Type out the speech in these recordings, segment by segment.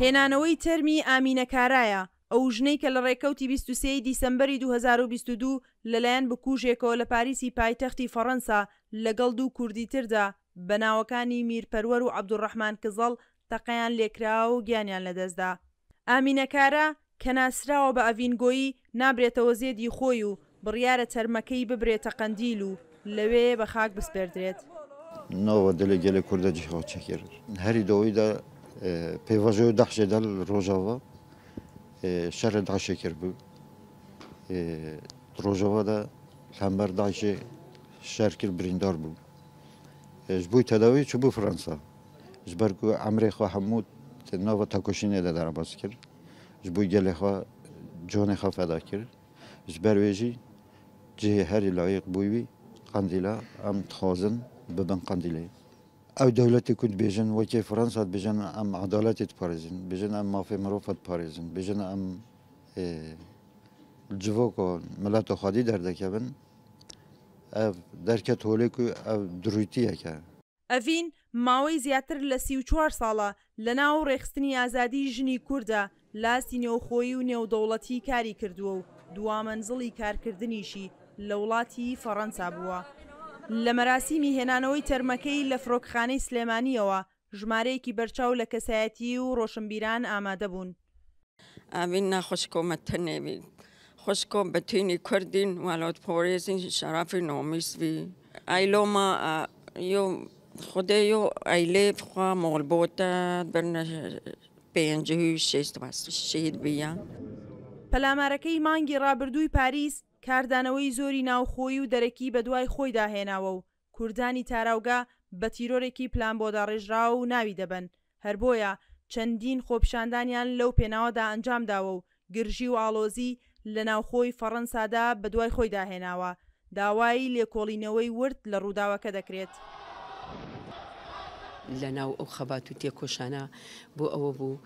هێنانەوەی تەرمی ئامینە کارایە، ئەو ژنەی کە لە ڕێکەوتی 23 دیسەمبەری 2022 لەلایەن بکوژێکەوە لە پاریسی پایتەختی فەڕەنسا لەگەڵ دوو کوردی تردا بە ناوەکانی میرپەروەر و عەبدوڕەحمان کزەڵ تەقەیان لێکراوە و گیانیان لەدەستدا. ئامینە کارە کە ناسراوە بە ئەڤینگۆیی نابرێتەوە زێدی خۆی و بڕیارە تەرمەکەی ببرێتە قەندیل و لەوێ بە خاک بسپێردرێت. ناوە دلە گەلە کوردە جیهاو چەکرد هەری دەوەیدا پێیڤژۆ دەخشێدا ڕۆژاوە شەرە داعشێ کرد بوو ڕۆژەوەدا هەمبەر داعشێ شەر کرد بریندار بوو ji بووی تەداوی چوو بوو فەرەنسا ji ber ku emrê xwe hemû nava tekoşînê de derbas kir ji bo gelê xwe canê xwe feda kir ji ber wê jî cihê herî layık bûyî wî qendîla em dixwazin bibin qendîlê. Ew dewletê ku dibêjin wekî Fransa dibêjin em edaletê diparêzin, bêjin em mafê mirov diparêzin, bêjin em civaka mileta xwedî derdekevin, ev derket holê ku ev dirûtiyeke. ئەڤین ماوەی زیاتر لە 34 ساڵە لە ناو ڕێخستنی ئازادی ژنی کووردە لاسی نێوخۆیی و نێودەوڵەتی کاری کردووە و دوامەنزڵی کارکردنیشی لە وڵاتی فەڕەنسا بووە. لە مەراسیمی هێنانەوەی تەرمەکەی لە فرۆکخانەی سلێمانیەوە ژمارەیەکی بەرچاو لە کەسایەتی و ڕۆشنبیران ئامادە بوون. ئەڤین ناخۆشکۆمە تەنێوی خوشکۆ بەتینی کوردین وەڵات پۆرێزین شەرافی نۆمیسوی ئایلۆما یۆ خودەیۆ ئەیلێ خوا مۆڵبۆتە بەرنە پێنجهی شێست شەهید بیا. پەلامارەکەی مانگی ڕابردووی پاریس کاردانەوەی زۆری ناوخۆیی و دەرەکی بە دوای خۆی داهێناوە و کوردانی تاراوگا بە تیرۆرێکی پلان بۆ داڕێژرا و ناوی دەبن. هەر بۆیە چەندین خۆپیشاندانیان لەو پێناوەدا ئەنجام داوە و گرژی و ئاڵۆزی لە ناوخۆی فەڕەنسادا بە دوای خۆی داهێناوە. داوای لێکۆڵینەوەی ورد لە ڕووداوەکە دەکرێت. لە ناو ئەو خەبات و تێکۆشانە بۆ ئەوە بوو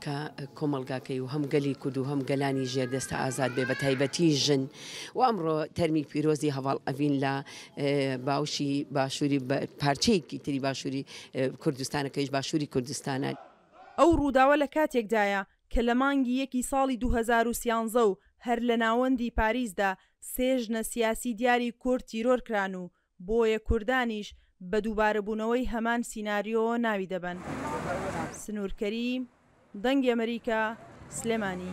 کە کۆمەڵگاکەی و هەم گەلی کورد و هەم گەلانی ژێردەستە ئازاد بێ بە تایبەتی ژن و ئەمڕۆ تەرمی پیرۆزی هەواڵ ئەڤین لە باوشی باشووری پارچەیەکی تری باشووری کوردستانەکەیش باشووری کوردستانە. ئەو ڕووداوە لە کاتێکدایە کە لە مانگی یەکی ساڵی 2013 و هەر لە ناوەندی پاریسدا سێ ژنە سیاسی دیاری کورد تیرۆر کران و بۆیە کوردانیش بە دووبارەبوونەوەی هەمان سیناریۆ ناوی دەبن. سنوورکەریم، دەنگی ئەمریکا، سلێمانی.